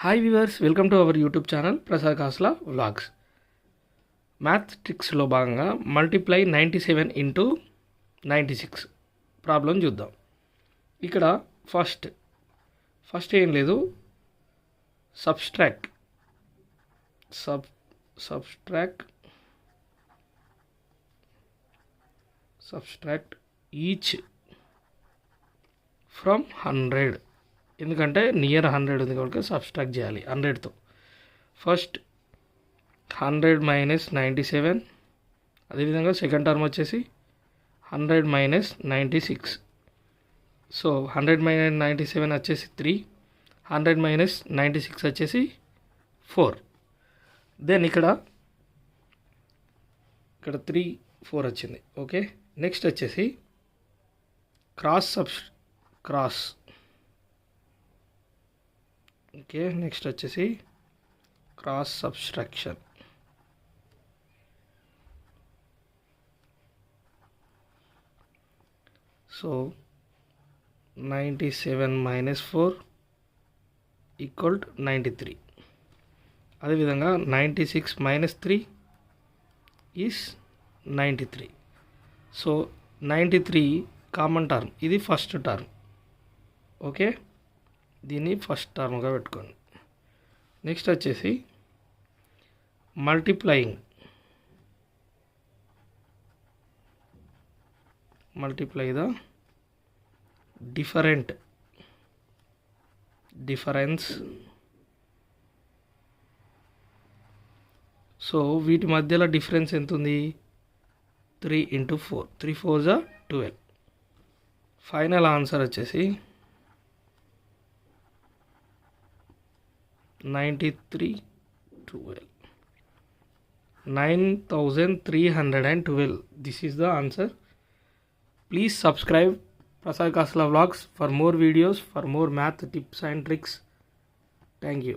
Hi viewers, welcome to our YouTube channel Prasad Kasla vlogs. Math ట్రిక్స్లో భాగంగా multiply 97 into 96 problem చూద్దాం. ఇక్కడ ఫస్ట్ ఏం లేదు, సబ్స్ట్రాక్ట్ ఈచ్ ఫ్రమ్ 100. ఎందుకంటే నియర్ 100 ఉంది కాబట్టి సబ్స్ట్రాక్ట్ చేయాలి 100తో. ఫస్ట్ 100 మైనస్ 97, అదేవిధంగా సెకండ్ టర్మ్ వచ్చేసి 100 మైనస్ 96. సో 100 మైనస్ 97 వచ్చేసి 3, 100 మైనస్ 96 వచ్చేసి 4. దెన్ ఇక్కడ 3 4 వచ్చింది. ఓకే, నెక్స్ట్ వచ్చేసి క్రాస్. ఓకే, నెక్స్ట్ వచ్చేసి cross subtraction. So 97 minus 4 equal to 93. అదేవిధంగా 96 minus 3 is 93. So 93 common term, ఇది ఫస్ట్ టర్మ్. ఓకే, దీన్ని ఫస్ట్ టర్మ్గా పెట్టుకోండి. నెక్స్ట్ వచ్చేసి మల్టిప్లై ద డిఫరెన్స్. సో వీటి మధ్యలో డిఫరెన్స్ ఎంత ఉంది? 3 ఇంటూ 4, 3 4 జా 12. ఫైనల్ ఆన్సర్ వచ్చేసి 9312. This is the answer. Please subscribe Prasad Kasla Vlogs for more videos, for more math tips and tricks. Thank you.